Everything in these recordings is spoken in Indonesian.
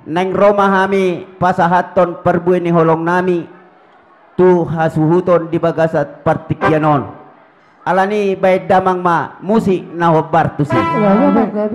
neng romahami pasahaton perbuini holong nami tu hasuhuton di bagasat partikianon alani baik damang ma musik nahobar tusi. Dari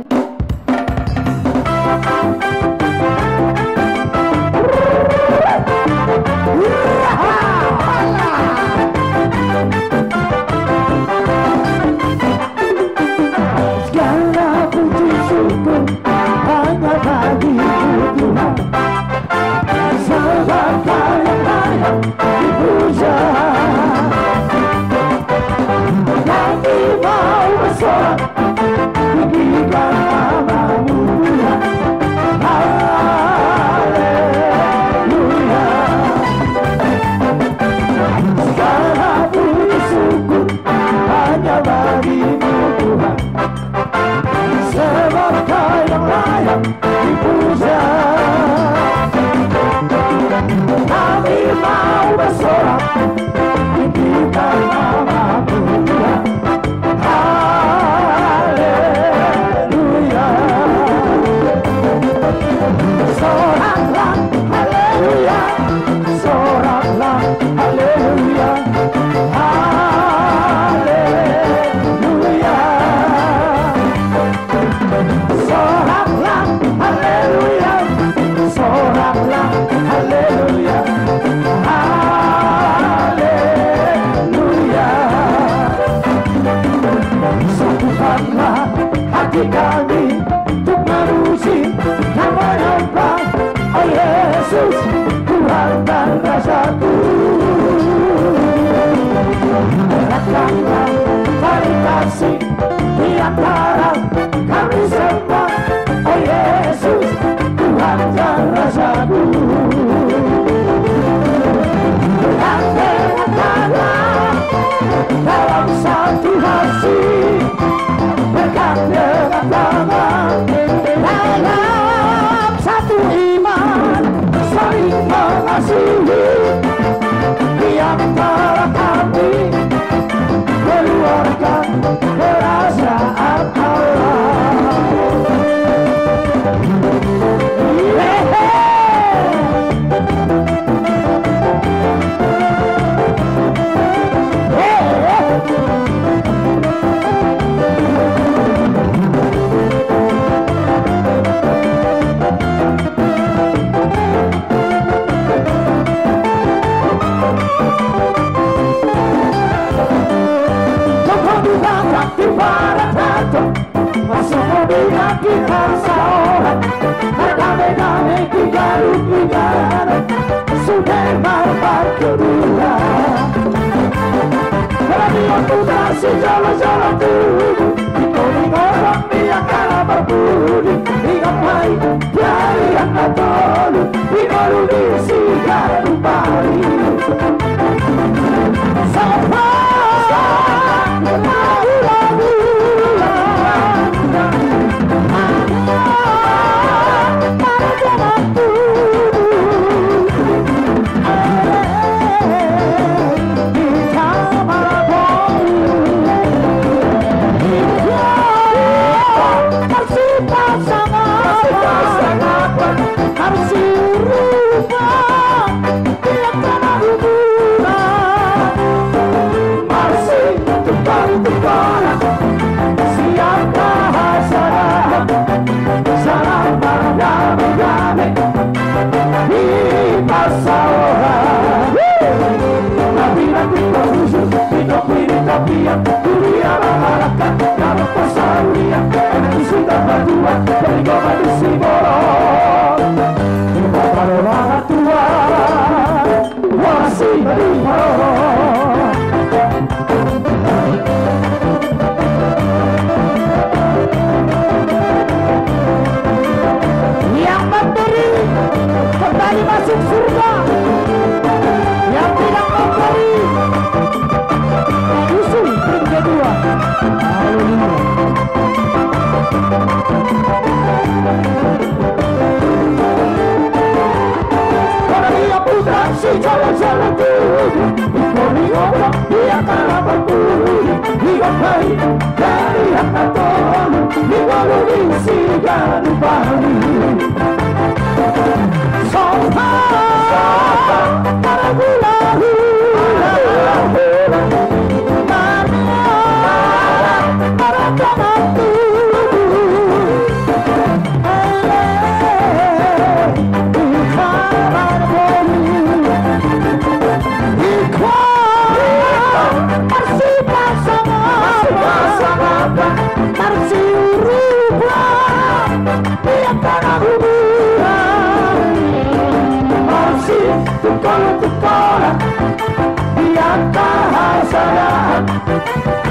kebahagiaan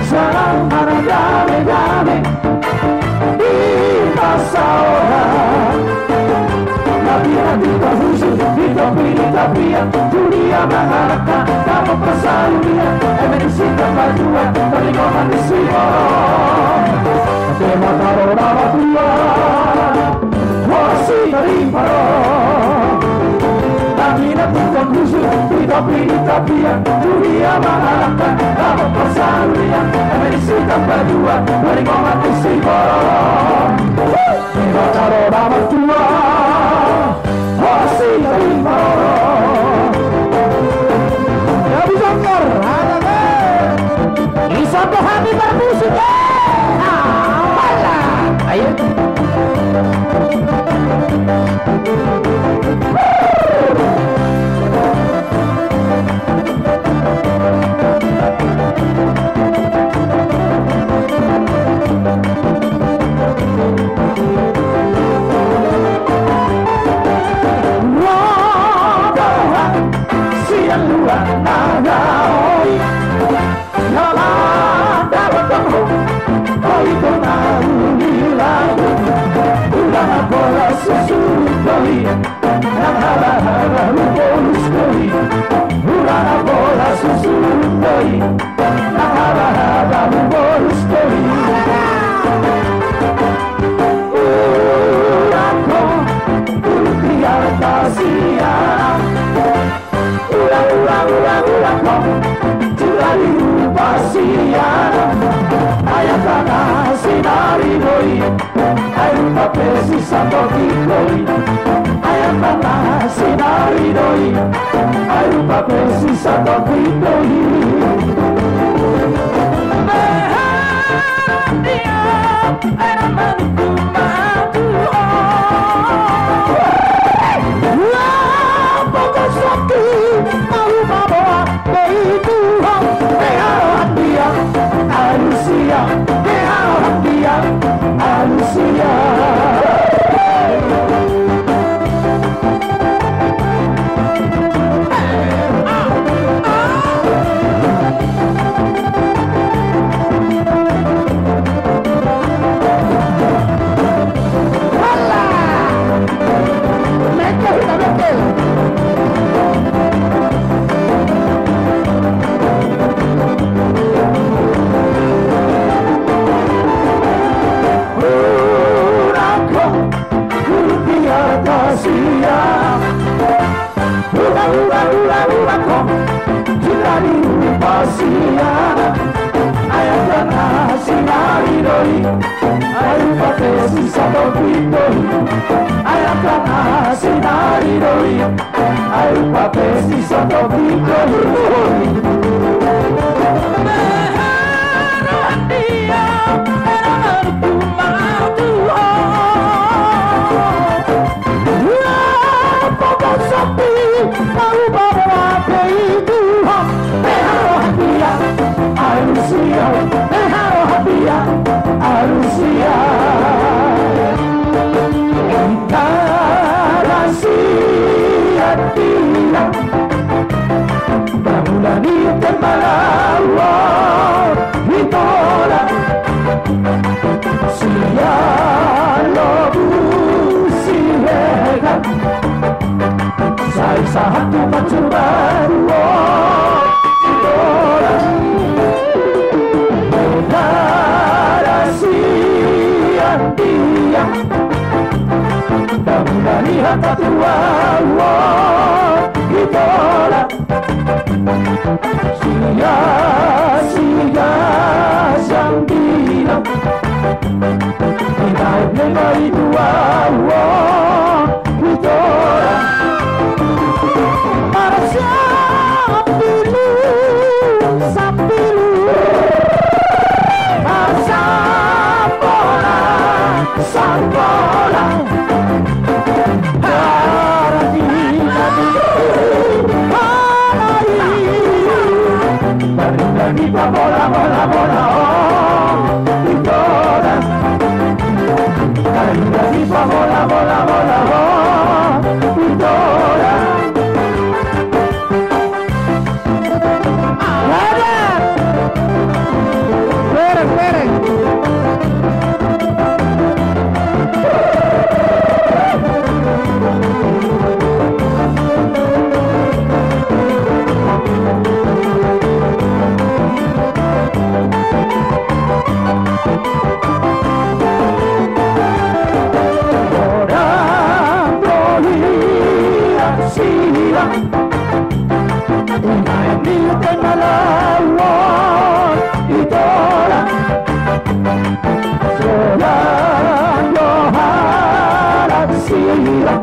selalu ada damai-damai di masa orang. Nabi-nabi terkhusus di topi yang dunia mengharapkan kamu persalinan emensi kemajuan terlingkungan di Sibor tema taruh nama Tuhan masih terima nabi-nabi terkhusus di topi yang dunia mengharapkan kamu persalinan emensi kemajuan terlingkungan di Sibor tema taruh nama Tuhan masih terima. Ya bisa kor, bisa hati bermusik ya. Malah, ayo. Bola, bola, bola, bola. Ini tenalawan itola Solan yoharat sila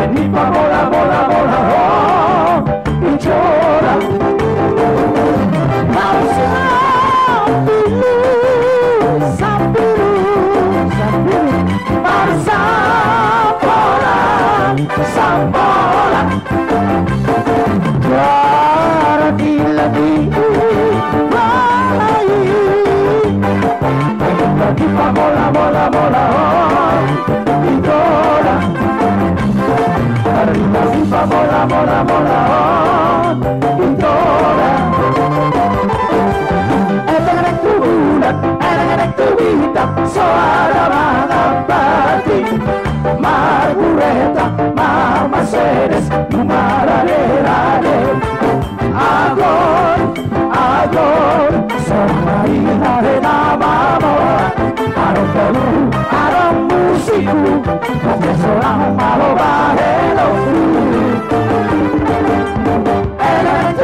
Ini pa bola bola bola oh itola Sampilu sampilu sampilu Sampolan sampolan Lagi pa bola bola bola oh itola Lagi pa bola bola bola oh itola Enak tubuh suara mana pati Margureta, Mar Mercedes, Mararerade Agor, agor, Somarina de Namamo Arong Peru, arong musiku Porque seorang malo bahelo Enak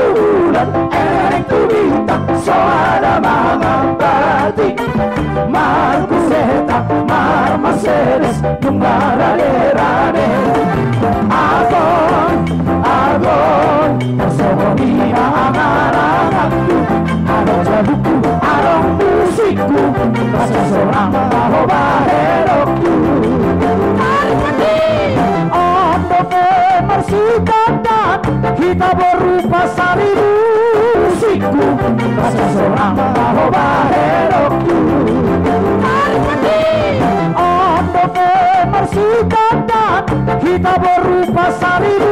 tubuh suara mana pati Margureta, Mar Mercedes, Mararerade Agor, agor, Somarina amaranganku Arong jaluku, arong musikku Rasa seorang malo baheroku Ondo kemersikatan Kita berupa sari musikku Rasa seorang malo baheroku Ondo kemersikatan Kita berupa sari